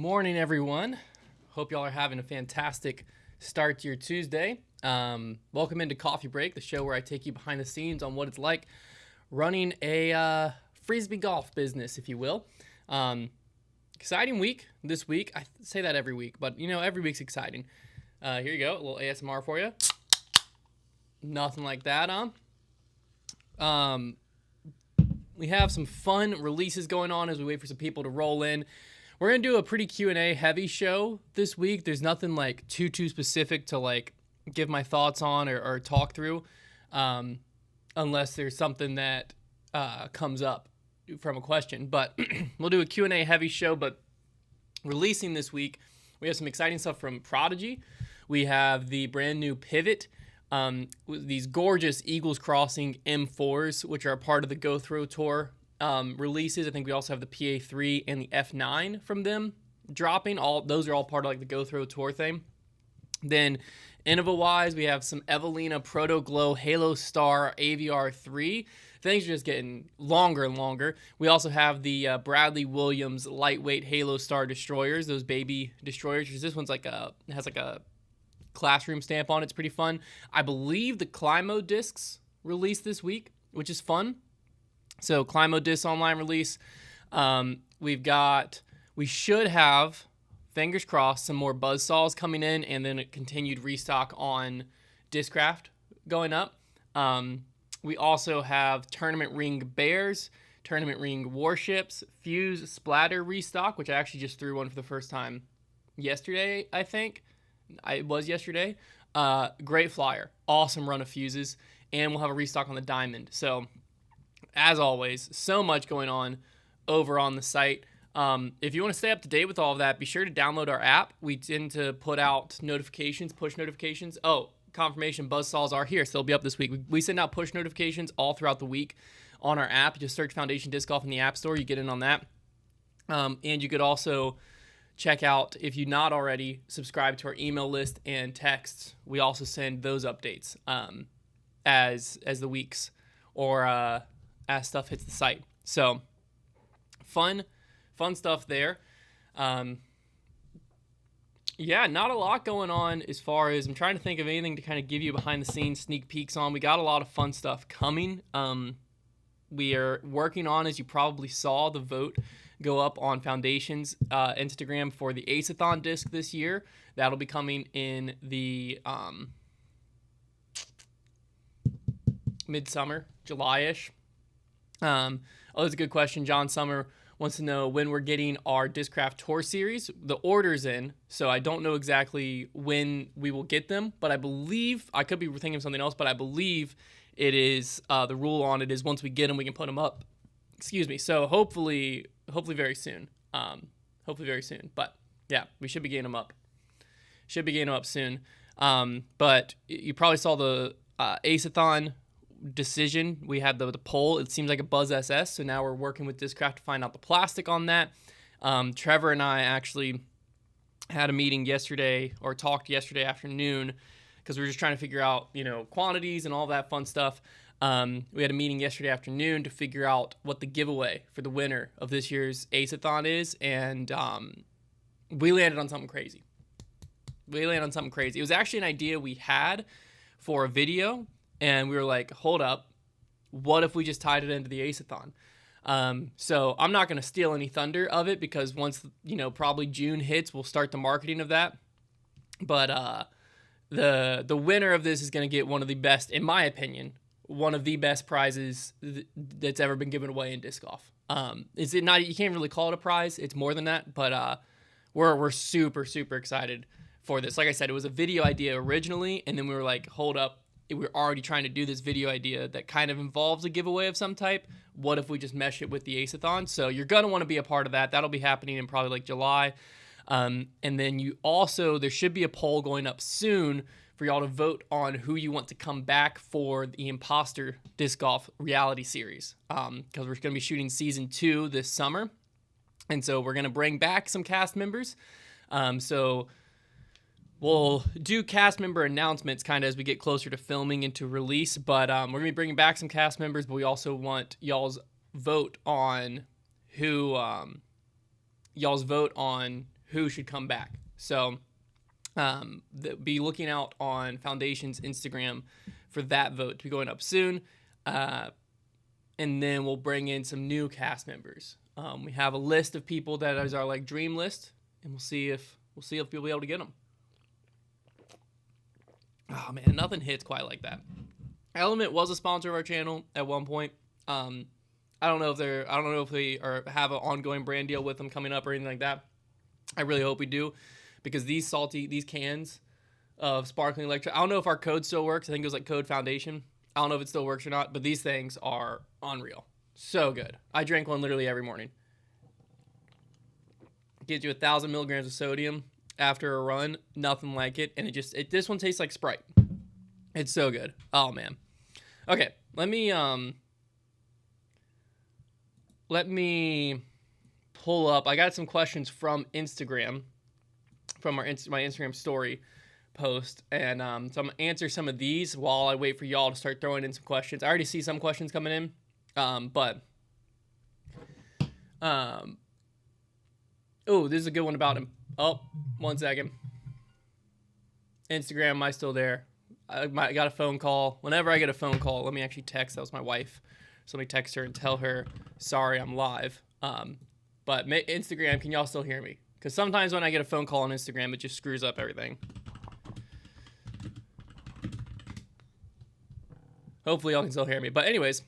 morning, everyone. Hope y'all are having a fantastic start to your Tuesday. Welcome into Coffee Break, the show where I take you behind the scenes on what it's like running a frisbee golf business, if you will. Exciting week this week. I say that every week, but every week's exciting. Here you go, a little ASMR for you. Nothing like that, huh? We have some fun releases going on as we wait for some people to roll in. We're going to do a pretty Q&A heavy show this week. There's nothing like too specific to like give my thoughts on or talk through, unless there's something that comes up from a question. But we'll do a Q&A heavy show. But releasing this week, we have some exciting stuff from Prodigy. We have the brand new Pivot, these gorgeous Eagles Crossing M4s, which are a part of the Go Throw Tour releases. I think we also have the PA3 and the F9 from them dropping. Those are all part of like the Go Throw Tour thing. Then Innova-wise, we have some Evelina Proto Glow Halo Star AVR 3. Things are just getting longer and longer. We also have the Bradley Williams lightweight Halo Star destroyers, those baby destroyers. This one's has like a classroom stamp on it. It's pretty fun. I believe the Climo discs released this week, which is fun. So Climo disc online release. We should have, fingers crossed, some more buzzsaws coming in, and then a continued restock on Discraft going up. We also have Tournament Ring Bears, Tournament Ring Warships, Fuse Splatter restock, which I actually just threw one for the first time yesterday, I think. It was yesterday. Great flyer. Awesome run of fuses. And we'll have a restock on the Diamond. So, as always, so much going on over on the site. If you want to stay up to date with all of that, be sure to download our app. We tend to put out notifications, push notifications. Oh, confirmation, buzzsaws are here, so they'll be up this week. We send out push notifications all throughout the week on our app. You just search Foundation Disc Golf in the App Store. You get in on that. And you could also check out, if you're not already, subscribe to our email list and texts. We also send those updates as the weeks or as stuff hits the site. So fun stuff there. Yeah, not a lot going on as far as I'm trying to think of anything to kind of give you behind the scenes sneak peeks on. We got a lot of fun stuff coming. We are working on, as you probably saw, the vote go up on Foundation's Instagram for the Aceathon disc this year. That'll be coming in the midsummer, July-ish. That's a good question. John Summer wants to know when we're getting our Discraft Tour Series. The order's in, so I don't know exactly when we will get them, but I believe, I could be thinking of something else, but I believe it is, the rule on it is once we get them, we can put them up. Excuse me. So hopefully very soon. But yeah, we should be getting them up. Soon. But you probably saw the Aceathon decision. We had the poll. It seems like a Buzz SS, so now we're working with Discraft to find out the plastic on that. Trevor and I actually had a meeting yesterday, or talked yesterday afternoon, because we were just trying to figure out, quantities and all that fun stuff. We had a meeting yesterday afternoon to figure out what the giveaway for the winner of this year's Aceathon is, and we landed on something crazy. It was actually an idea we had for a video, and we were like, hold up, what if we just tied it into the Aceathon? So I'm not going to steal any thunder of it, because once, probably June hits, we'll start the marketing of that. But the winner of this is going to get one of the best, in my opinion, one of the best prizes that's ever been given away in disc golf. Is it not? You can't really call it a prize. It's more than that. But we're super excited for this. Like I said, it was a video idea originally, and then we were like, hold up, we're already trying to do this video idea that kind of involves a giveaway of some type. What if we just mesh it with the Aceathon? So you're gonna want to be a part of that. That'll be happening in probably like July. And then there should be a poll going up soon for y'all to vote on who you want to come back for the Impostor Disc Golf reality series. Because we're going to be shooting season 2 this summer. And so we're going to bring back some cast members. So we'll do cast member announcements kind of as we get closer to filming and to release. But we're going to be bringing back some cast members, but we also want y'all's vote on who who should come back. So be looking out on Foundation's Instagram for that vote to be going up soon. And then we'll bring in some new cast members. We have a list of people that is our like dream list, and we'll see if we'll be able to get them. Oh man, nothing hits quite like that. Element was a sponsor of our channel at one point. I don't know if they have an ongoing brand deal with them coming up or anything like that. I really hope we do, because these cans of sparkling electric, I don't know if our code still works. I think it was like Code Foundation. I don't know if it still works or not, but these things are unreal. So good. I drank one literally every morning. Gives you 1,000 milligrams of sodium after a run. Nothing like it. And this one tastes like Sprite. It's so good. Oh man. Okay. Let me pull up. I got some questions from Instagram, from my Instagram story post, and so I'm gonna answer some of these while I wait for y'all to start throwing in some questions. I already see some questions coming in, but oh, this is a good one about him. Oh, 1 second. Instagram, am I still there? I got a phone call. Whenever I get a phone call, let me actually text. That was my wife. So let me text her and tell her, sorry, I'm live. But Instagram, can y'all still hear me? Because sometimes when I get a phone call on Instagram, it just screws up everything. Hopefully y'all can still hear me. But anyways,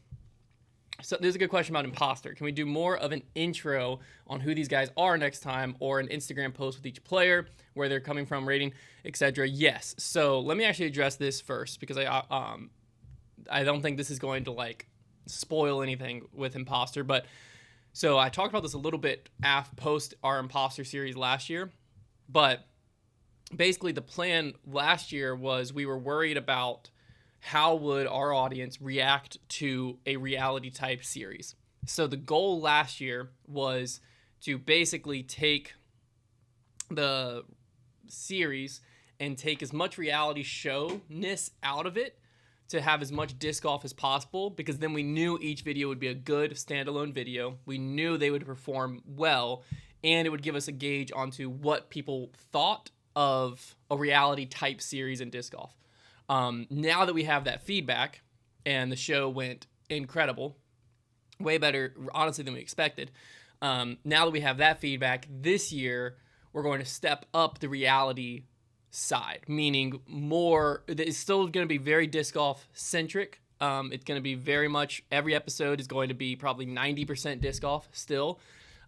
so there's a good question about Impostor. Can we do more of an intro on who these guys are next time, or an Instagram post with each player, where they're coming from, rating, etc.? Yes. So let me actually address this first, because I don't think this is going to like spoil anything with Impostor. But so I talked about this a little bit post our Impostor series last year. But basically the plan last year was we were worried about how would our audience react to a reality type series. So the goal last year was to basically take the series and take as much reality showness out of it to have as much disc golf as possible, because then we knew each video would be a good standalone video. We knew they would perform well, and it would give us a gauge onto what people thought of a reality type series in disc golf. Now that we have that feedback, and the show went incredible, way better, honestly, than we expected. Now that we have that feedback, this year, we're going to step up the reality side, meaning it's still going to be very disc golf centric. It's going to be very much, every episode is going to be probably 90% disc golf still.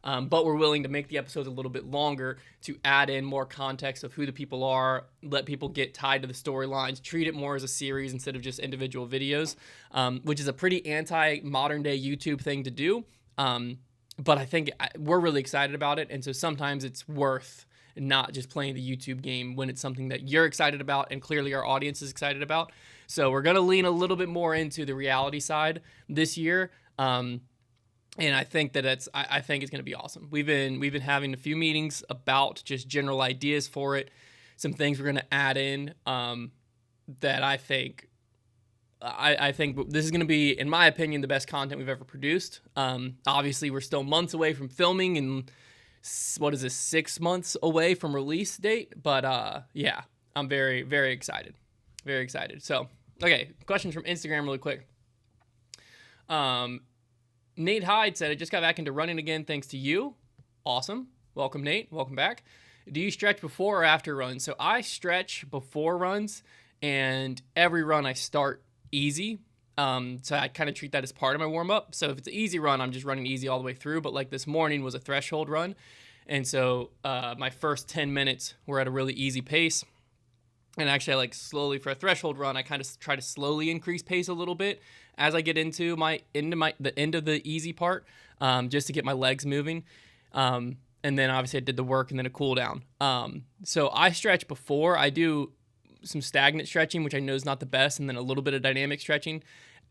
But we're willing to make the episodes a little bit longer to add in more context of who the people are, let people get tied to the storylines, treat it more as a series instead of just individual videos, which is a pretty anti-modern day YouTube thing to do. But I think we're really excited about it. And so sometimes it's worth not just playing the YouTube game when it's something that you're excited about and clearly our audience is excited about. So we're going to lean a little bit more into the reality side this year. And I think that I think it's going to be awesome. We've been having a few meetings about just general ideas for it, some things we're going to add in that I think this is going to be, in my opinion, the best content we've ever produced. Obviously, we're still months away from filming, and 6 months away from release date. But yeah, I'm very, very excited. Very excited. So, okay, questions from Instagram really quick. Nate Hyde said, I just got back into running again thanks to you. Awesome. Welcome, Nate. Welcome back. Do you stretch before or after runs? So I stretch before runs, and every run I start easy. So I kind of treat that as part of my warm-up. So if it's an easy run, I'm just running easy all the way through. But like this morning was a threshold run. And so my first 10 minutes were at a really easy pace. And actually, I like slowly, for a threshold run, I kind of try to slowly increase pace a little bit as I get into the end of the easy part, just to get my legs moving. And then obviously I did the work and then a cool down. So I stretch before. I do some stagnant stretching, which I know is not the best, and then a little bit of dynamic stretching.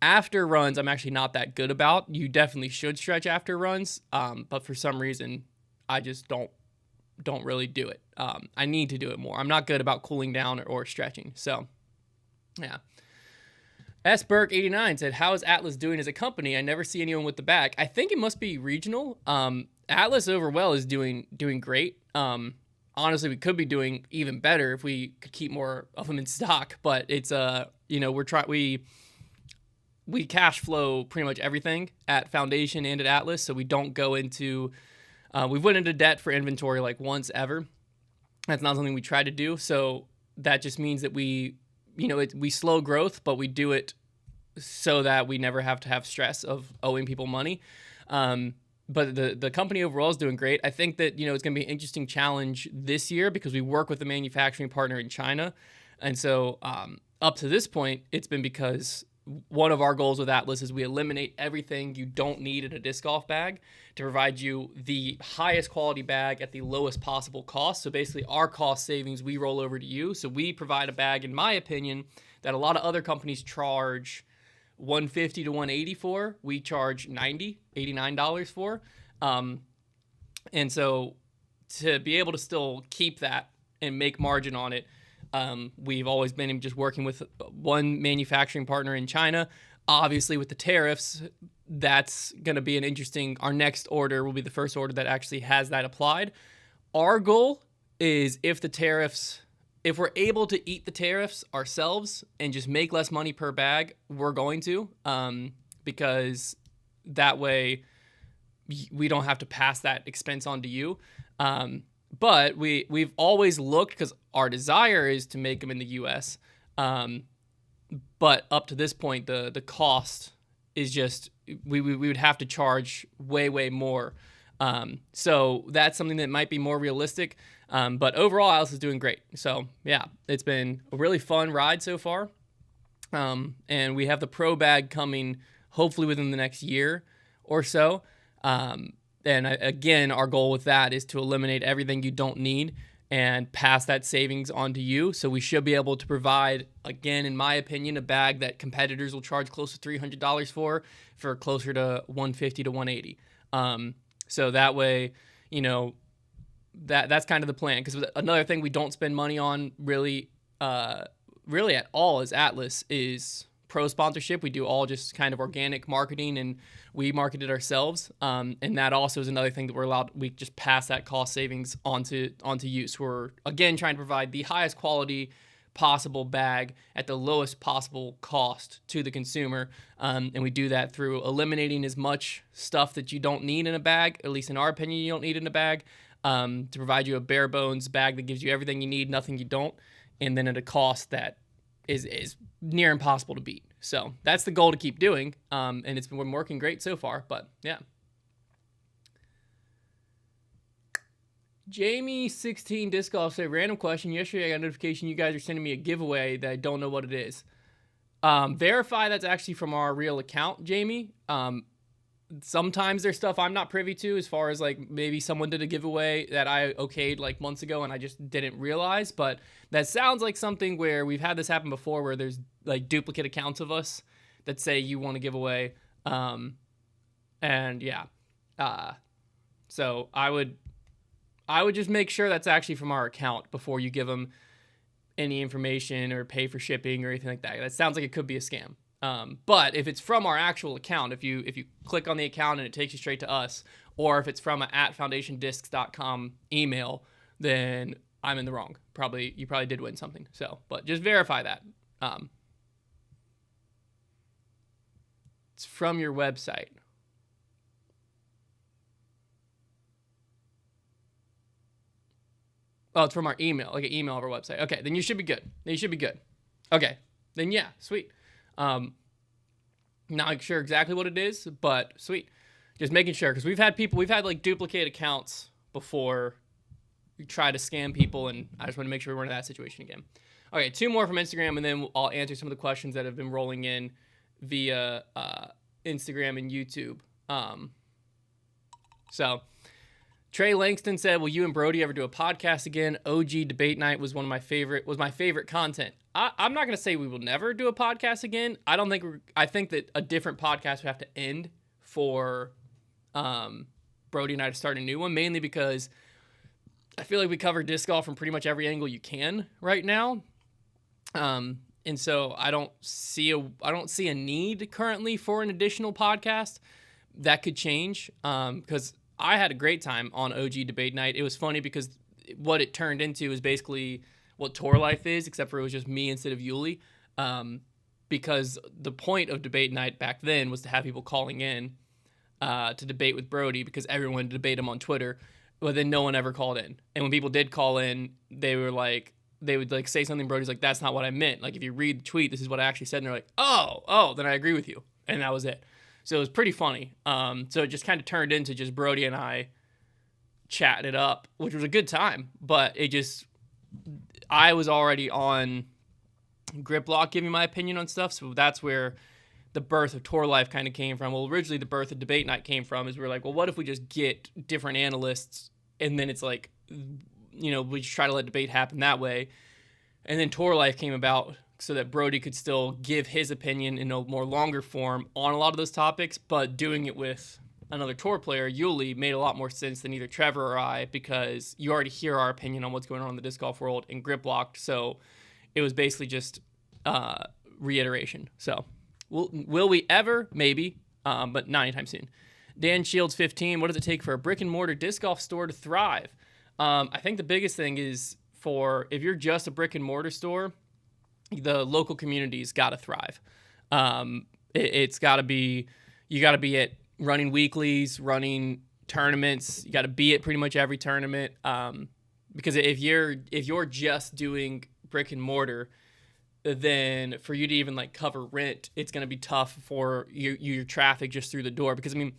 After runs, I'm actually not that good about. You definitely should stretch after runs, but for some reason, I just don't really do it. I need to do it more. I'm not good about cooling down or stretching. So, yeah. S. Burke 89 said, how is Atlas doing as a company? I never see anyone with the back. I think it must be regional. Atlas overall is doing great. honestly, we could be doing even better if we could keep more of them in stock. But it's we cash flow pretty much everything at Foundation and at Atlas, so we don't go into we've went into debt for inventory like once ever. That's not something we try to do. So that just means that we slow growth, but we do it so that we never have to have stress of owing people money. But the company overall is doing great. I think that, it's going to be an interesting challenge this year because we work with a manufacturing partner in China. And so up to this point, it's been because one of our goals with Atlas is we eliminate everything you don't need in a disc golf bag to provide you the highest quality bag at the lowest possible cost. So basically our cost savings, we roll over to you. So we provide a bag, in my opinion, that a lot of other companies charge $150 to $180 for. We charge $90, $89 for. And so to be able to still keep that and make margin on it, we've always been just working with one manufacturing partner in China. Obviously, with the tariffs, that's going to be our next order will be the first order that actually has that applied. Our goal is if we're able to eat the tariffs ourselves and just make less money per bag, we're going to, because that way we don't have to pass that expense on to you. But we've always looked, because our desire is to make them in the U.S. But up to this point, the cost is just we would have to charge way more. So that's something that might be more realistic. But overall, Alice is doing great. So yeah, it's been a really fun ride so far. And we have the pro bag coming hopefully within the next year or so. And again, our goal with that is to eliminate everything you don't need and pass that savings on to you. So we should be able to provide, again, in my opinion, a bag that competitors will charge close to $300 for closer to $150 to $180. So that way, that's kind of the plan. Because another thing we don't spend money on really at all as Atlas is pro sponsorship. We do all just kind of organic marketing, and we market it ourselves. And that also is another thing that we just pass that cost savings onto use. We're again trying to provide the highest quality possible bag at the lowest possible cost to the consumer. And we do that through eliminating as much stuff that you don't need in a bag, at least in our opinion, you don't need in a bag, to provide you a bare bones bag that gives you everything you need, nothing you don't, and then at a cost that is near impossible to beat. So that's the goal to keep doing. And it's been working great so far, but yeah. Jamie16 Disc Golf said, random question. Yesterday I got a notification you guys are sending me a giveaway that I don't know what it is. Verify that's actually from our real account, Jamie. Sometimes there's stuff I'm not privy to, as far as like maybe someone did a giveaway that I okayed like months ago and I just didn't realize. But that sounds like something where we've had this happen before, where there's like duplicate accounts of us that say you want to give away. And yeah. So I would just make sure that's actually from our account before you give them any information or pay for shipping or anything like that. That sounds like it could be a scam. But if it's from our actual account, if you click on the account and it takes you straight to us, or if it's from a @foundationdiscs.com email, then I'm in the wrong. You probably did win something. So, but just verify that. It's from your website. Oh, it's from our email, like an email of our website. Okay, then you should be good. Okay, then yeah, sweet. Not sure exactly what it is, but sweet. Just making sure, because we've had like duplicate accounts before. We try to scam people, and I just want to make sure we're in that situation again. Okay, 2 more from Instagram, and then I'll answer some of the questions that have been rolling in via Instagram and YouTube. So Trey Langston said, will you and Brody ever do a podcast again? OG Debate Night was my favorite content. I'm not going to say we will never do a podcast again. I think that a different podcast would have to end for Brody and I to start a new one, mainly because I feel like we cover disc golf from pretty much every angle you can right now. And so I don't see a need currently for an additional podcast. That could change, because I had a great time on OG Debate Night. It was funny because what it turned into is basically what tour life is, except for it was just me instead of Yuli. Because the point of debate night back then was to have people calling in to debate with Brody, because everyone would debate him on Twitter, but then no one ever called in. And when people did call in, they would like say something. Brody's like, that's not what I meant. Like, if you read the tweet, this is what I actually said. And they're like, oh, then I agree with you. And that was it. So it was pretty funny. So it just kind of turned into just Brody and I chatting it up, which was a good time. But I was already on Grip Block giving my opinion on stuff. So that's where the birth of Tour Life kind of came from. Well, originally the birth of Debate Night came from is we were like, well, what if we just get different analysts, and then it's like, we just try to let debate happen that way. And then Tour Life came about so that Brody could still give his opinion in a more longer form on a lot of those topics, but doing it with another tour player, Yuli, made a lot more sense than either Trevor or I, because you already hear our opinion on what's going on in the disc golf world in Grip Block. So it was basically just reiteration. So will we ever? Maybe, but not anytime soon. Dan Shields 15, what does it take for a brick and mortar disc golf store to thrive? I think the biggest thing is if you're just a brick and mortar store, the local community's got to thrive. It's got to be, you got to be at running weeklies, running tournaments. You got to be at pretty much every tournament. Because if you're just doing brick and mortar, then for you to even like cover rent, it's going to be tough for your traffic just through the door. Because I mean,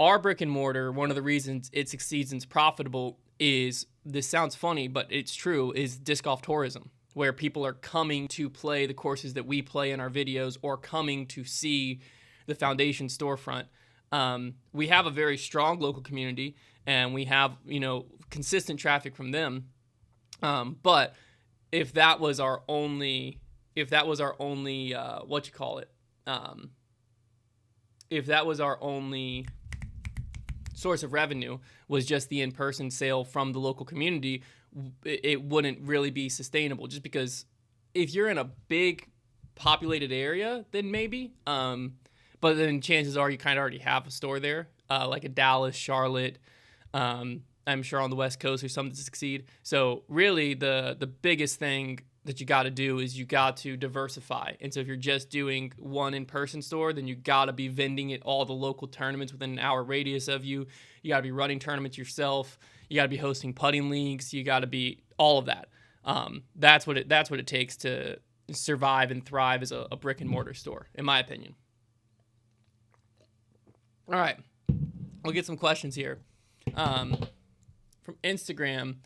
our brick and mortar, one of the reasons it succeeds and is profitable is, this sounds funny, but it's true, is disc golf tourism, where people are coming to play the courses that we play in our videos, or coming to see the foundation storefront. We have a very strong local community, and we have, consistent traffic from them. But if that was our only, if that was our only source of revenue, was just the in-person sale from the local community, it wouldn't really be sustainable. Just because if you're in a big populated area, then maybe, but then chances are you kind of already have a store there, like a Dallas, Charlotte, I'm sure on the West Coast or something to succeed. So really the biggest thing that you got to do is you got to diversify. And so if you're just doing one in-person store, then you got to be vending at all the local tournaments within an hour radius of you. You got to be running tournaments yourself. You got to be hosting putting leagues. You got to be all of that. That's what it takes to survive and thrive as a brick and mortar store, in my opinion. All right, we'll get some questions here. From Instagram,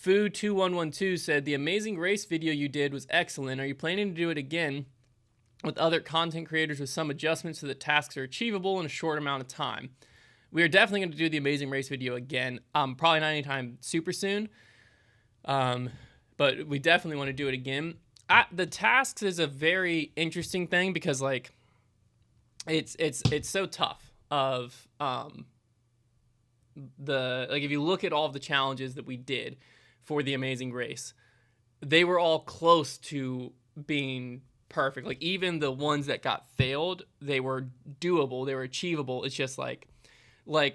Foo2112 said, the Amazing Race video you did was excellent. Are you planning to do it again with other content creators with some adjustments so that tasks are achievable in a short amount of time? We are definitely going to do the Amazing Race video again. Probably not anytime super soon, but we definitely want to do it again. The tasks is a very interesting thing, because like it's so tough of if you look at all of the challenges that we did for the Amazing Race, they were all close to being perfect. Like, even the ones that got failed, they were doable, they were achievable. It's just like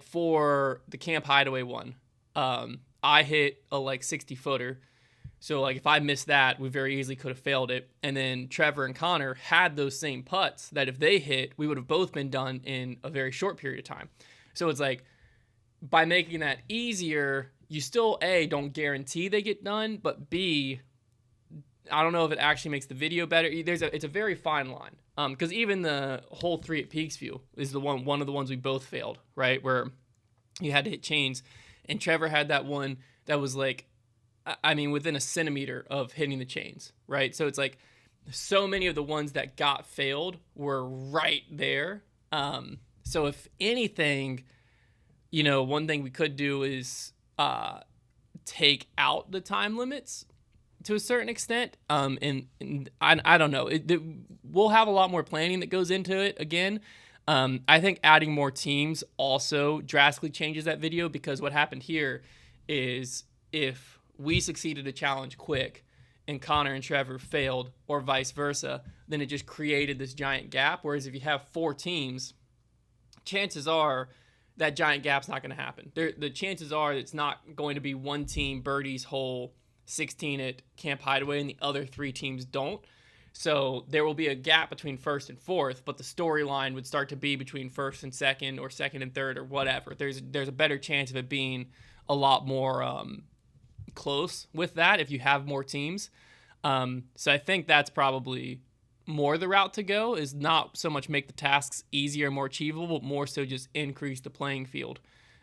for the Camp Hideaway one, I hit a 60-footer. So like if I missed that, we very easily could have failed it. And then Trevor and Connor had those same putts that if they hit, we would have both been done in a very short period of time. So it's like, by making that easier, you still, A, don't guarantee they get done, but B, I don't know if it actually makes the video better. It's a very fine line. Because even the hole 3 at Peaksview is one of the ones we both failed, right? Where you had to hit chains. And Trevor had that one that was within a centimeter of hitting the chains, right? So it's like, so many of the ones that got failed were right there. So if anything, one thing we could do is take out the time limits to a certain extent. And I don't know. We'll have a lot more planning that goes into it again. I think adding more teams also drastically changes that video, because what happened here is if we succeeded a challenge quick and Connor and Trevor failed, or vice versa, then it just created this giant gap. Whereas if you have 4 teams, chances are that giant gap's not going to happen. The chances are it's not going to be one team birdies hole 16 at Camp Hideaway and the other 3 teams don't. So there will be a gap between first and fourth, but the storyline would start to be between first and second or second and third or whatever. There's a better chance of it being a lot more close with that if you have more teams. So I think that's probably more the route to go, is not so much make the tasks easier and more achievable, but more so just increase the playing field.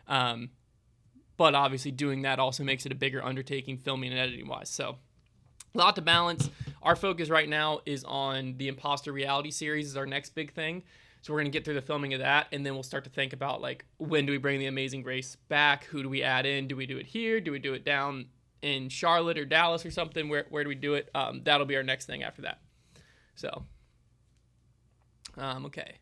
But obviously doing that also makes it a bigger undertaking filming and editing wise. So a lot to balance. Our focus right now is on the Impostor reality series is our next big thing. So we're going to get through the filming of that, and then we'll start to think about, like, when do we bring the Amazing Race back? Who do we add in? Do we do it here? Do we do it down in Charlotte or Dallas or something? Where do we do it? That'll be our next thing after that. So, okay.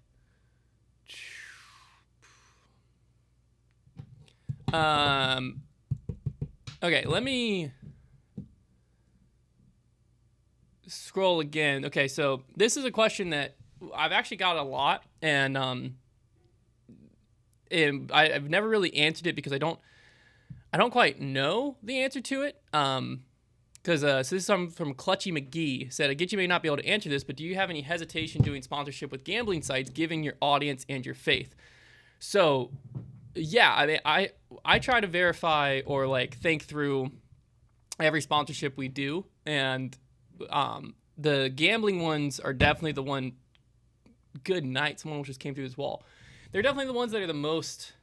Okay, let me scroll again. Okay, so this is a question that I've actually got a lot, and I've never really answered it because I don't quite know the answer to it. Because so this is from Clutchy McGee, said, I get you may not be able to answer this, but do you have any hesitation doing sponsorship with gambling sites, giving your audience and your faith? So, yeah, I mean, I try to verify or, like, think through every sponsorship we do, and the gambling ones are definitely the one. Good night, someone just came through this wall. They're definitely the ones that are the most,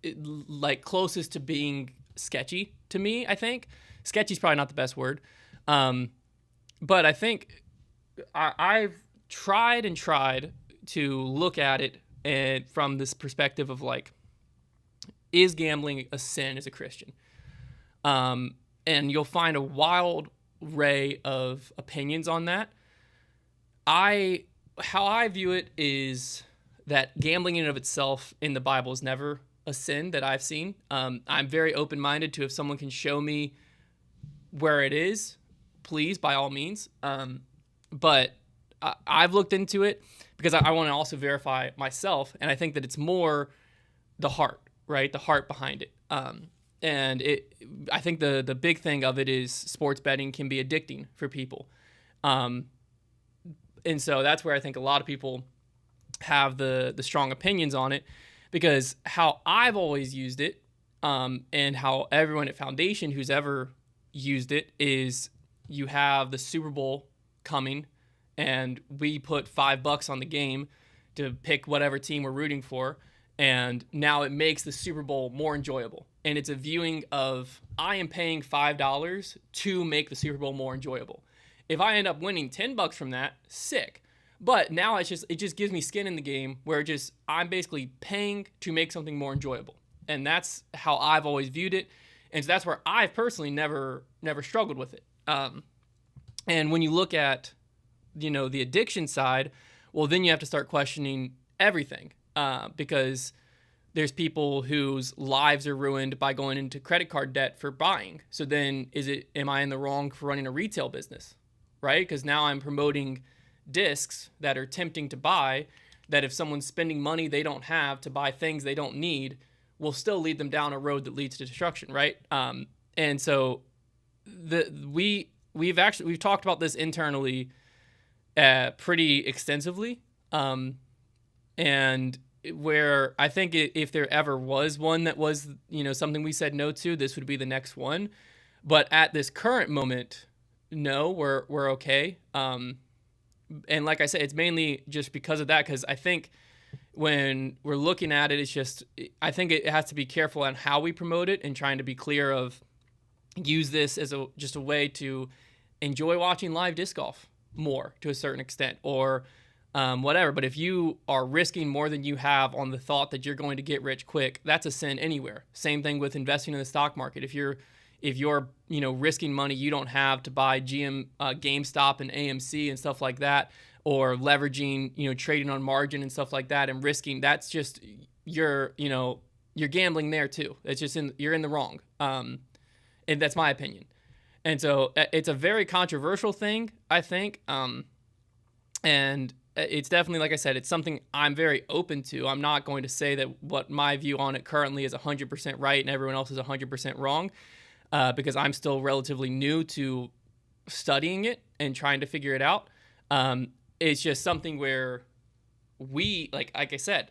like, closest to being sketchy to me, I think. Sketchy is probably not the best word. But I think I've tried to look at it and from this perspective of, like, is gambling a sin as a Christian? And you'll find a wild array of opinions on that. How I view it is that gambling in and of itself in the Bible is never a sin that I've seen. I'm very open-minded to if someone can show me where it is, please, by all means. But I've looked into it because I want to also verify myself, and I think that it's more the heart, right? The heart behind it. And I think the big thing of it is sports betting can be addicting for people. And so that's where I think a lot of people have the strong opinions on it, because how I've always used it, and how everyone at Foundation who's ever used it is, you have the Super Bowl coming and we put $5 on the game to pick whatever team we're rooting for. And now it makes the Super Bowl more enjoyable. And it's a viewing of, I am paying $5 to make the Super Bowl more enjoyable. If I end up winning $10 from that, sick. But now it just gives me skin in the game where I'm basically paying to make something more enjoyable. And that's how I've always viewed it. And so that's where I've personally never struggled with it. And when you look at, the addiction side, well, then you have to start questioning everything. Because there's people whose lives are ruined by going into credit card debt for buying. So then am I in the wrong for running a retail business, right? Because now I'm promoting discs that are tempting to buy, that if someone's spending money they don't have to buy things they don't need, will still lead them down a road that leads to destruction, right? And so we've talked about this internally pretty extensively. And where I think if there ever was one that was, something we said no to, this would be the next one. But at this current moment, no, we're okay. And like I said, it's mainly just because of that, because I think when we're looking at it, I think it has to be careful on how we promote it and trying to be clear of use this as just a way to enjoy watching live disc golf more to a certain extent, or whatever. But if you are risking more than you have on the thought that you're going to get rich quick, that's a sin anywhere. Same thing with investing in the stock market. If you're risking money you don't have to buy GameStop and AMC and stuff like that, or leveraging, trading on margin and stuff like that and risking, that's just, you're gambling there too. It's just you're in the wrong. And that's my opinion. And so it's a very controversial thing, I think. And it's definitely, like I said, it's something I'm very open to. I'm not going to say that what my view on it currently is 100% right and everyone else is 100% wrong, because I'm still relatively new to studying it and trying to figure it out. It's just something where like I said,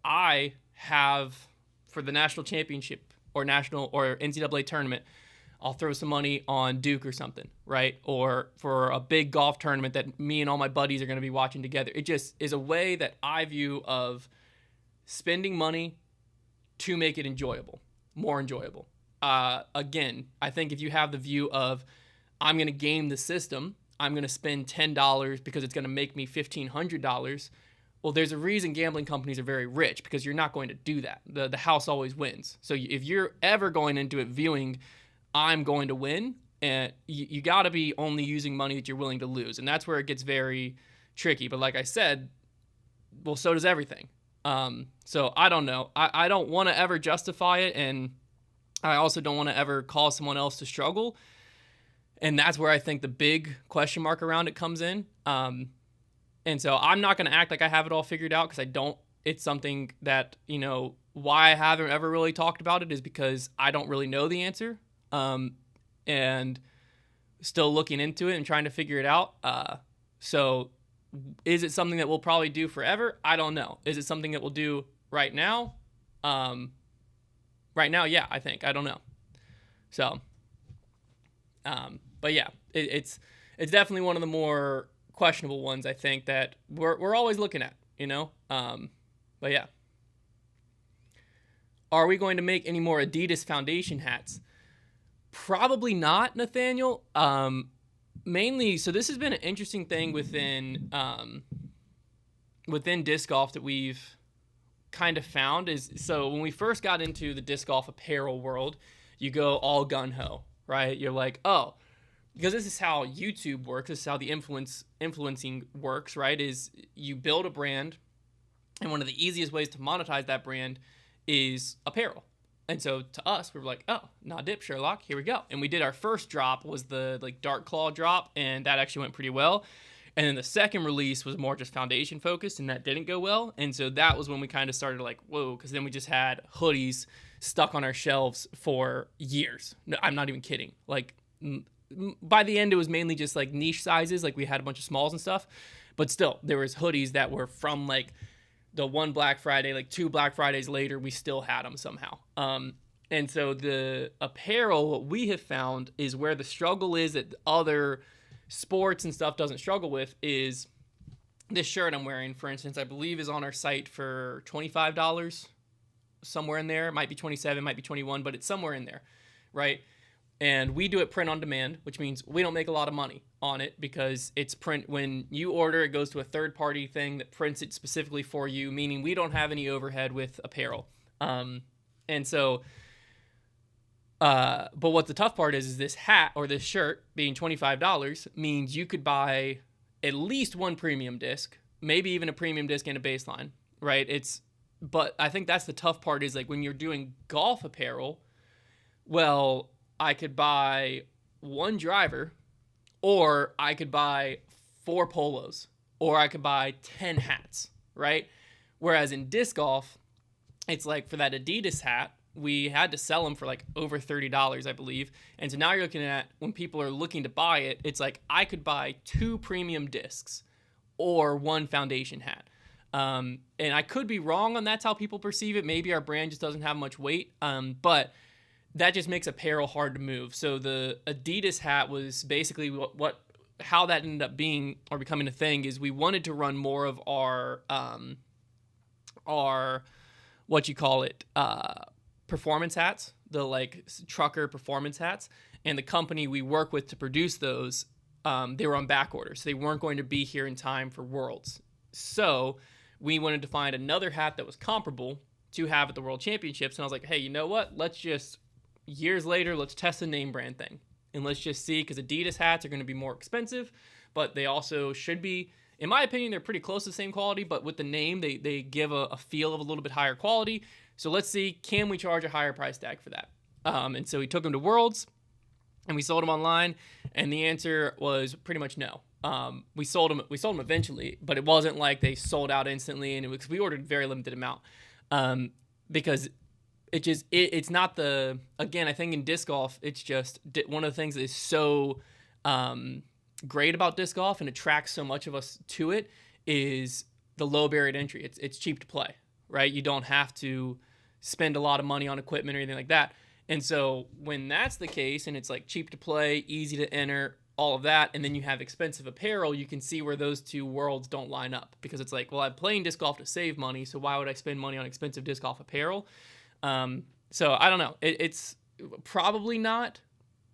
I have, for the national championship or national or NCAA tournament, I'll throw some money on Duke or something, right? Or for a big golf tournament that me and all my buddies are going to be watching together. It just is a way that I view of spending money to make it enjoyable, more enjoyable. Again, I think if you have the view of, I'm going to game the system, I'm going to spend $10 because it's going to make me $1,500. Well, there's a reason gambling companies are very rich, because you're not going to do that. The house always wins. So if you're ever going into it viewing, I'm going to win, and you got to be only using money that you're willing to lose. And that's where it gets very tricky. But like I said, well, so does everything. So I don't know. I don't want to ever justify it, and I also don't want to ever cause someone else to struggle. And that's where I think the big question mark around it comes in. And so I'm not going to act like I have it all figured out, because I don't. It's something that, why I haven't ever really talked about it is because I don't really know the answer. And still looking into it and trying to figure it out. So is it something that we'll probably do forever? I don't know. Is it something that we'll do right now? Right now, yeah, I think. I don't know. So, but yeah, it's definitely one of the more questionable ones, I think, that we're always looking at, but yeah. Are we going to make any more Adidas Foundation hats? Probably not, Nathaniel. Mainly, so this has been an interesting thing within disc golf that we've kind of found is, so when we first got into the disc golf apparel world, you go all gun-ho, right? You're like, oh, because this is how YouTube works, this is how the influencing works, right? Is you build a brand, and one of the easiest ways to monetize that brand is apparel. And so to us, we were like, oh, nah dip, Sherlock, here we go. And we did our first drop was the Dark Claw drop, and that actually went pretty well. And then the second release was more just foundation focused, and that didn't go well. And so that was when we kind of started like, whoa, because then we just had hoodies stuck on our shelves for years. No, I'm not even kidding. Like by the end, it was mainly just like niche sizes. Like we had a bunch of smalls and stuff, but still there was hoodies that were from like the one Black Friday, like 2 Black Fridays later, we still had them somehow. And so the apparel, what we have found is where the struggle is that other sports and stuff doesn't struggle with is this shirt I'm wearing, for instance, I believe is on our site for $25, somewhere in there. It might be 27, might be 21, but it's somewhere in there, right? And we do it print on demand, which means we don't make a lot of money on it because it's print. When you order, it goes to a third-party thing that prints it specifically for you, meaning we don't have any overhead with apparel. And so, but what the tough part is this hat or this shirt being $25 means you could buy at least one premium disc, maybe even a premium disc and a baseline, right? But I think that's the tough part is like when you're doing golf apparel, well, I could buy one driver, or I could buy 4 polos, or I could buy 10 hats, right? Whereas in disc golf, it's like for that Adidas hat, we had to sell them for like over $30, I believe. And so now you're looking at when people are looking to buy it, it's like I could buy 2 premium discs or 1 foundation hat. And I could be wrong on that's how people perceive it. Maybe our brand just doesn't have much weight. But that just makes apparel hard to move. So the Adidas hat was basically how that ended up being or becoming a thing is we wanted to run more of our performance hats, the like trucker performance hats, and the company we work with to produce those, they were on back order, so they weren't going to be here in time for Worlds. So we wanted to find another hat that was comparable to have at the World Championships, and I was like, hey, you know what? Years later, let's test the name brand thing. And let's just see, because Adidas hats are going to be more expensive, but they also should be, in my opinion, they're pretty close to the same quality, but with the name, they give a feel of a little bit higher quality. So let's see, can we charge a higher price tag for that? And so we took them to Worlds, and we sold them online, and the answer was pretty much no. We sold them eventually, but it wasn't like they sold out instantly, and we ordered very limited amount, because it's not again, I think in disc golf, it's just one of the things that is so great about disc golf and attracts so much of us to it is the low barrier to entry. It's cheap to play, right? You don't have to spend a lot of money on equipment or anything like that. And so when that's the case and it's like cheap to play, easy to enter, all of that, and then you have expensive apparel, you can see where those two worlds don't line up, because it's like, well, I'm playing disc golf to save money, so why would I spend money on expensive disc golf apparel? So I don't know. It's probably not.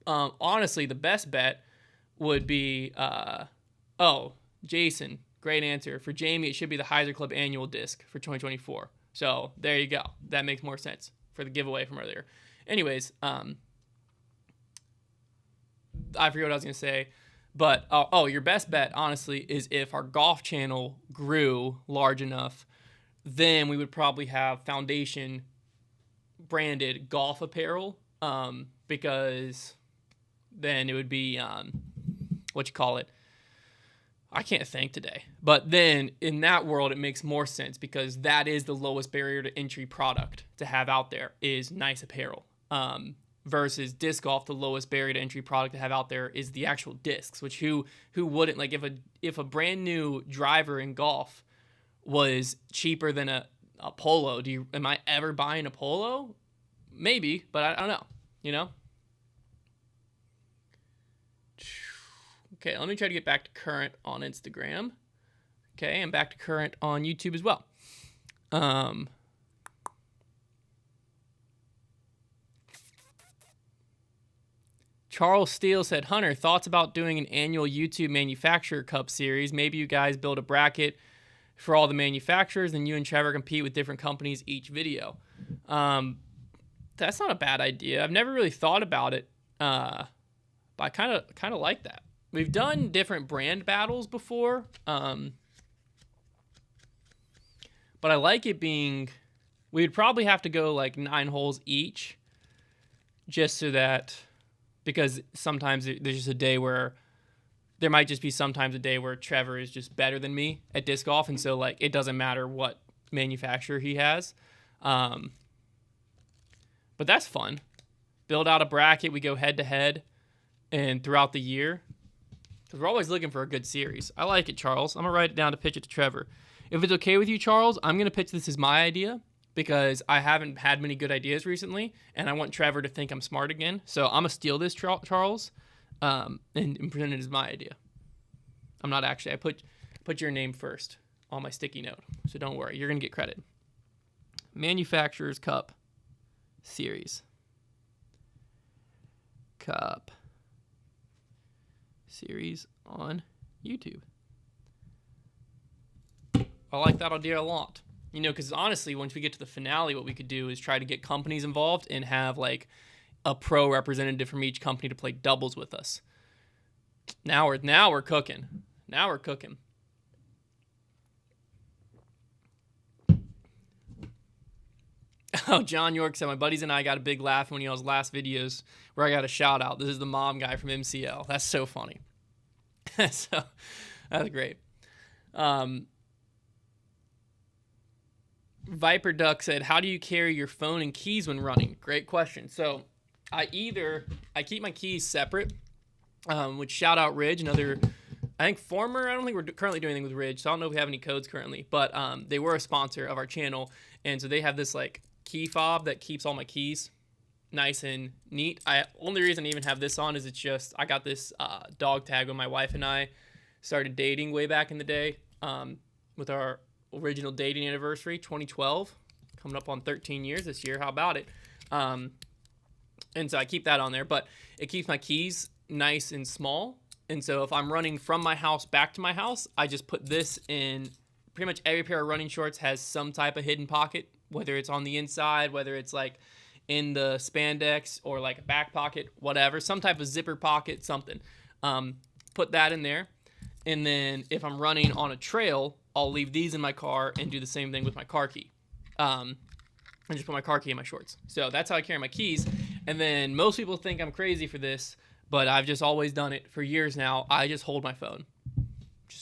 Honestly, the best bet would be, Jason, great answer. For Jamie, it should be the Heiser Club annual disc for 2024. So there you go. That makes more sense for the giveaway from earlier. Anyways, I forget what I was going to say. But, your best bet, honestly, is if our golf channel grew large enough, then we would probably have Foundation branded golf apparel, because then it would be, I can't think today. But then in that world, it makes more sense, because that is the lowest barrier to entry product to have out there is nice apparel. Versus disc golf, the lowest barrier to entry product to have out there is the actual discs, which who wouldn't, like, if a brand new driver in golf was cheaper than a polo, am I ever buying a polo? Maybe, but I don't know, you know? Okay, let me try to get back to current on Instagram. Okay, and back to current on YouTube as well. Charles Steele said, Hunter, thoughts about doing an annual YouTube Manufacturer Cup series? Maybe you guys build a bracket for all the manufacturers, and you and Trevor compete with different companies each video. That's not a bad idea. I've never really thought about it, but I kind of like that. We've done different brand battles before, but I like it being, we'd probably have to go like 9 holes each, just so that, because sometimes there's just a day where, there might just be sometimes a day where Trevor is just better than me at disc golf, and so like it doesn't matter what manufacturer he has. But that's fun. Build out a bracket, we go head to head, and throughout the year, because we're always looking for a good series. I like it, Charles. I'm going to write it down to pitch it to Trevor. If it's okay with you, Charles, I'm going to pitch this as my idea, because I haven't had many good ideas recently, and I want Trevor to think I'm smart again. So I'm going to steal this, Charles, and present it as my idea. I'm not actually. I put your name first on my sticky note, so don't worry. You're going to get credit. Manufacturers Cup Series. Cup Series on YouTube. I like that idea a lot. You know, because honestly, once we get to the finale, what we could do is try to get companies involved and have like a pro representative from each company to play doubles with us. Now we're cooking. Now we're cooking. Oh, John York said, my buddies and I got a big laugh when he was last videos where I got a shout out. This is the mom guy from MCL. That's so funny. So that's great. Viper Duck said, how do you carry your phone and keys when running? Great question. So I keep my keys separate, which shout out Ridge, another, I think former, I don't think we're currently doing anything with Ridge, so I don't know if we have any codes currently, but they were a sponsor of our channel, and so they have this like key fob that keeps all my keys nice and neat. Only reason I even have this on is it's just, I got this dog tag when my wife and I started dating way back in the day, with our original dating anniversary, 2012, coming up on 13 years this year. How about it? And so I keep that on there, but it keeps my keys nice and small. And so if I'm running from my house back to my house, I just put this in. Pretty much every pair of running shorts has some type of hidden pocket, whether it's on the inside, whether it's like in the spandex or like a back pocket, whatever, some type of zipper pocket, something. Put that in there. And then if I'm running on a trail, I'll leave these in my car and do the same thing with my car key. And just put my car key in my shorts. So that's how I carry my keys. And then most people think I'm crazy for this, but I've just always done it for years now. I just hold my phone.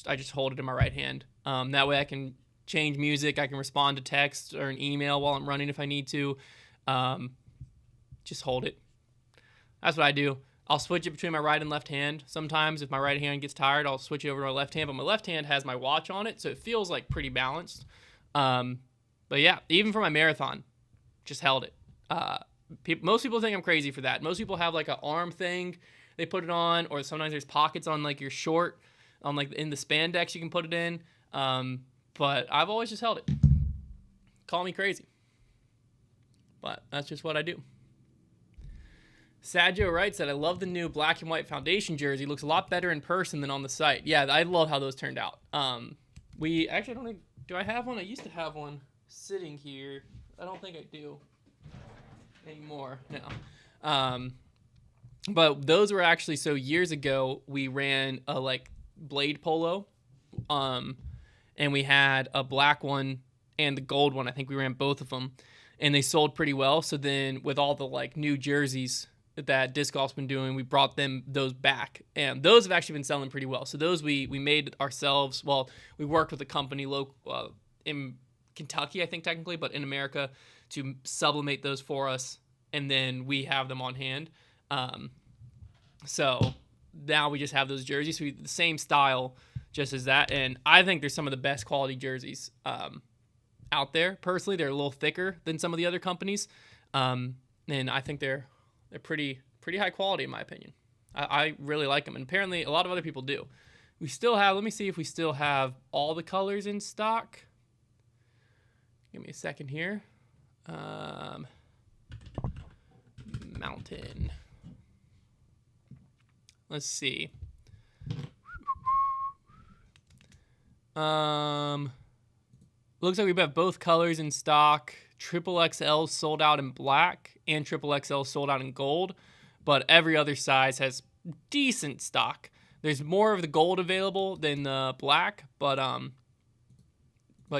I just hold it in my right hand. That way I can change music. I can respond to text or an email while I'm running if I need to. Just hold it. That's what I do. I'll switch it between my right and left hand. Sometimes if my right hand gets tired, I'll switch it over to my left hand. But my left hand has my watch on it, so it feels like pretty balanced. But yeah, even for my marathon, just held it. Most people think I'm crazy for that. Most people have like an arm thing they put it on, or sometimes there's pockets on like your short, on like in the spandex you can put it in. But I've always just held it. Call me crazy, but that's just what I do. Saggio writes that I love the new black and white foundation jersey. Looks a lot better in person than on the site. Yeah, I love how those turned out. We actually don't. Do I have one? I used to have one sitting here. I don't think I do anymore now. But those were actually, so years ago we ran a like blade polo, and we had a black one and the gold one. I think we ran both of them, and they sold pretty well. So then with all the like new jerseys that disc golf's been doing, we brought those back, and those have actually been selling pretty well. So those we made ourselves. Well, we worked with a company local in Kentucky, I think technically, but in America, to sublimate those for us, and then we have them on hand. So now we just have those jerseys, so the same style, just as that. And I think they're some of the best quality jerseys out there. Personally, they're a little thicker than some of the other companies, and I think they're pretty high quality in my opinion. I really like them, and apparently a lot of other people do. We still have, let me see if we still have all the colors in stock. Give me a second here. Mountain. Let's see. Looks like we have both colors in stock. Triple XL sold out in black and Triple XL sold out in gold, but every other size has decent stock. There's more of the gold available than the black, but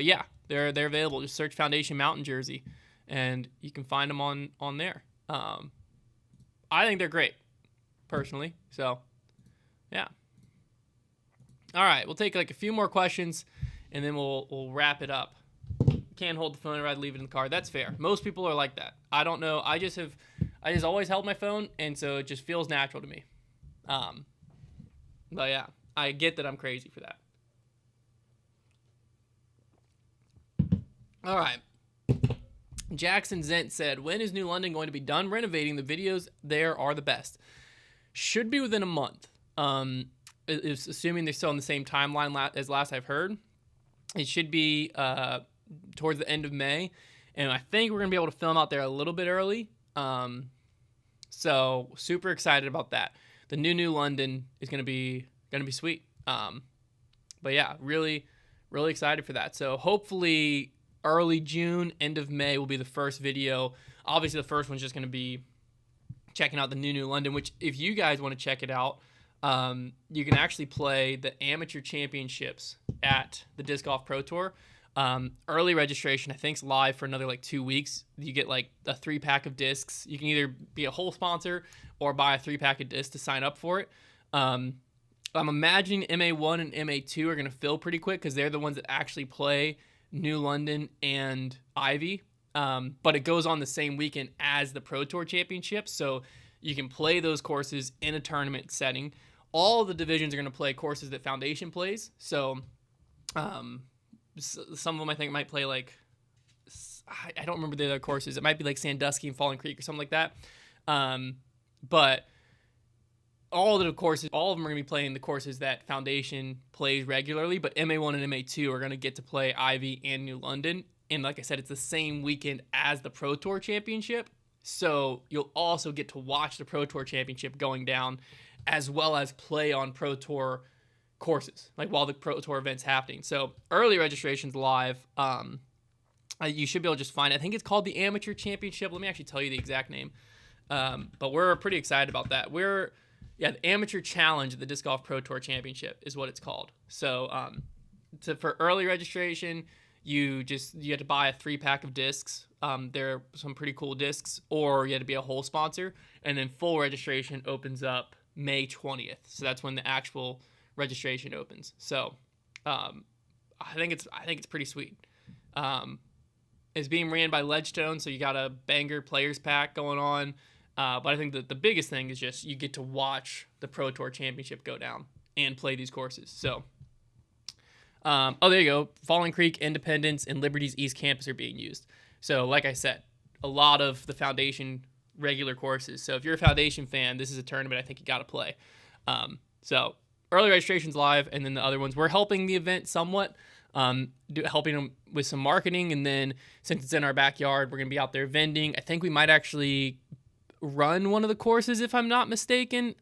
yeah, they're available. Just search Foundation Mountain jersey, and you can find them on there. I think they're great, personally. So, yeah. All right, we'll take like a few more questions, and then we'll wrap it up. Can't hold the phone, I'd leave it in the car. That's fair. Most people are like that. I don't know. I just always held my phone, and so it just feels natural to me. But yeah, I get that I'm crazy for that. All right. Jackson Zent said, when is New London going to be done renovating? The videos there are the best. Should be within a month. Assuming they're still on the same timeline as last I've heard. It should be towards the end of May, and I think we're gonna be able to film out there a little bit early. So super excited about that. The new London is gonna be sweet. But yeah, really excited for that. So hopefully early June, end of May will be the first video. Obviously, the first one's just gonna be checking out the new London. Which, if you guys want to check it out, you can actually play the amateur championships at the Disc Golf Pro Tour. Early registration, I think, is live for another like 2 weeks. You get like a 3-pack of discs. You can either be a whole sponsor or buy a 3-pack of discs to sign up for it. I'm imagining MA1 and MA2 are going to fill pretty quick because they're the ones that actually play New London and Ivy. But it goes on the same weekend as the Pro Tour Championships, so you can play those courses in a tournament setting. All of the divisions are going to play courses that Foundation plays. So some of them I think might play like, I don't remember the other courses. It might be like Sandusky and Fallen Creek or something like that. But all of the courses, all of them are going to be playing the courses that Foundation plays regularly, but MA1 and MA2 are going to get to play Ivy and New London. And like I said, it's the same weekend as the Pro Tour Championship. So you'll also get to watch the Pro Tour Championship going down, as well as play on Pro Tour courses, like while the Pro Tour event's happening. So early registration's live. You should be able to just find it. I think it's called the Amateur Championship. Let me actually tell you the exact name. But we're pretty excited about that. The Amateur Challenge at the Disc Golf Pro Tour Championship is what it's called. So for early registration, you had to buy a 3-pack of discs. There are some pretty cool discs, or you had to be a whole sponsor. And then full registration opens up May 20th. So that's when the actual registration opens. So I think it's pretty sweet. It's being ran by Ledgestone, so you got a banger players pack going on. But I think that the biggest thing is just you get to watch the Pro Tour Championship go down and play these courses. So, there you go. Falling Creek, Independence, and Liberty's East Campus are being used. So, like I said, a lot of the Foundation regular courses. So, if you're a Foundation fan, this is a tournament I think you got to play. So, early registration's live, and then the other ones, we're helping the event somewhat, helping them with some marketing, and then since it's in our backyard, we're going to be out there vending. I think we might actually run one of the courses if I'm not mistaken,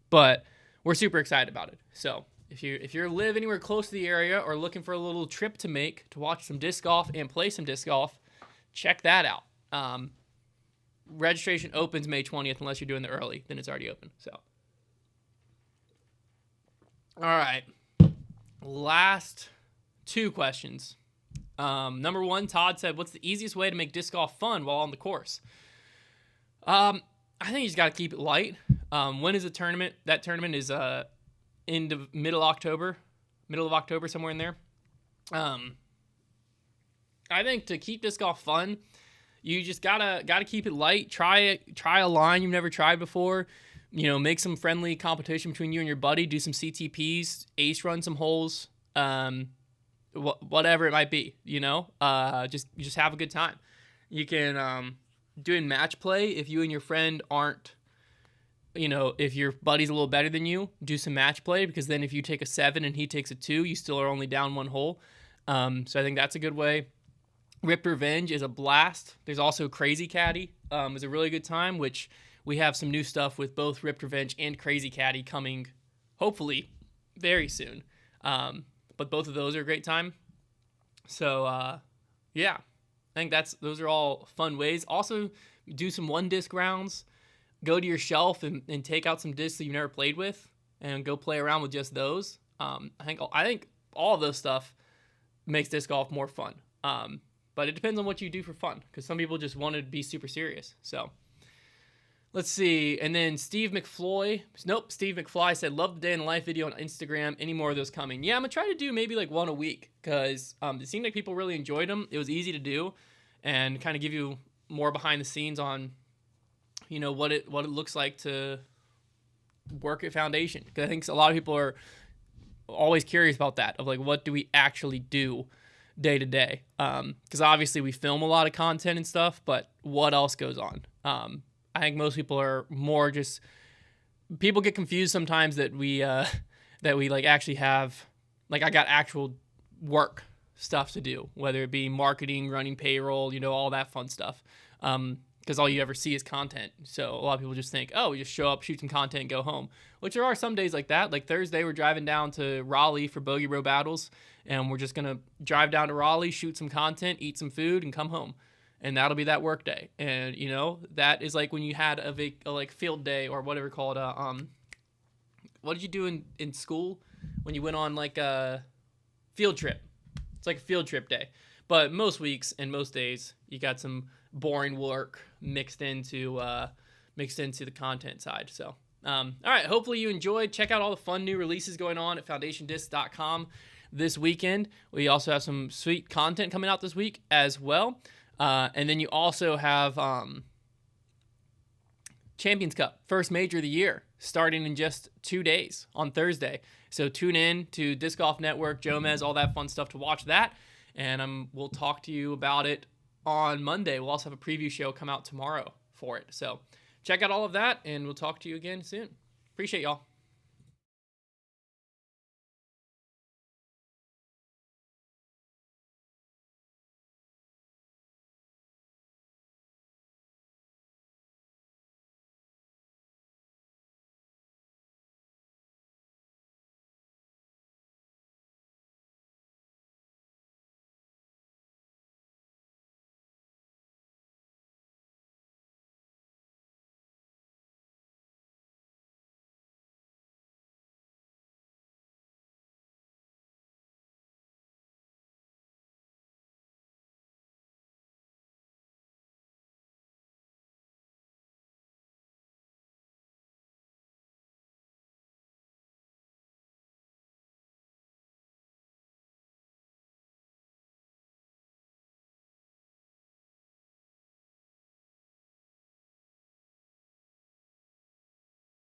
but we're super excited about it. So if you live anywhere close to the area or looking for a little trip to make to watch some disc golf and play some disc golf, check that out. Registration opens May 20th unless you're doing the early, then it's already open. So all right, last two questions. Number one, Todd said, what's the easiest way to make disc golf fun while on the course? I think you just got to keep it light. When is the tournament? That tournament is middle of October, somewhere in there. I think to keep disc golf fun, you just gotta keep it light. Try a line you've never tried before. Make some friendly competition between you and your buddy. Do some CTPs, ace run some holes, whatever it might be. Just have a good time. You can doing match play if you and your friend aren't. If your buddy's a little better than you, do some match play, because then if you take a 7 and he takes a 2, you still are only down 1 hole. So I think that's a good way. Ripped Revenge is a blast. There's also Crazy Caddy is a really good time, which we have some new stuff with both Ripped Revenge and Crazy Caddy coming hopefully very soon. But both of those are a great time. So, yeah, I think those are all fun ways. Also, do some one disc rounds. Go to your shelf and take out some discs that you've never played with and go play around with just those. I think all of those stuff makes disc golf more fun. But it depends on what you do for fun, because some people just want to be super serious. So let's see. And then Steve McFly said, love the day in the life video on Instagram. Any more of those coming? Yeah, I'm going to try to do maybe like one a week, because it seemed like people really enjoyed them. It was easy to do and kind of give you more behind the scenes on, what it looks like to work at Foundation. Because I think a lot of people are always curious about that, of like, what do we actually do day to day? Because obviously we film a lot of content and stuff, but what else goes on? I think most people are more just, people get confused sometimes that we like actually have, like, I got actual work stuff to do, whether it be marketing, running payroll, all that fun stuff. Because all you ever see is content. So a lot of people just think, oh, we just show up, shoot some content, and go home. Which there are some days like that. Like Thursday, we're driving down to Raleigh for Bogey Row Battles, and we're just going to drive down to Raleigh, shoot some content, eat some food, and come home. And that'll be that work day. And, that is like when you had a field day, or whatever called, what did you do in school when you went on like a field trip? It's like a field trip day. But most weeks and most days, you got some boring work mixed into the content side. So, all right, hopefully you enjoyed. Check out all the fun new releases going on at foundationdisc.com this weekend. We also have some sweet content coming out this week as well. And then you also have Champions Cup, first major of the year, starting in just 2 days on Thursday. So tune in to Disc Golf Network, Jomez, all that fun stuff to watch that. And we'll talk to you about it on Monday. We'll also have a preview show come out tomorrow for it. So check out all of that, and we'll talk to you again soon. Appreciate y'all.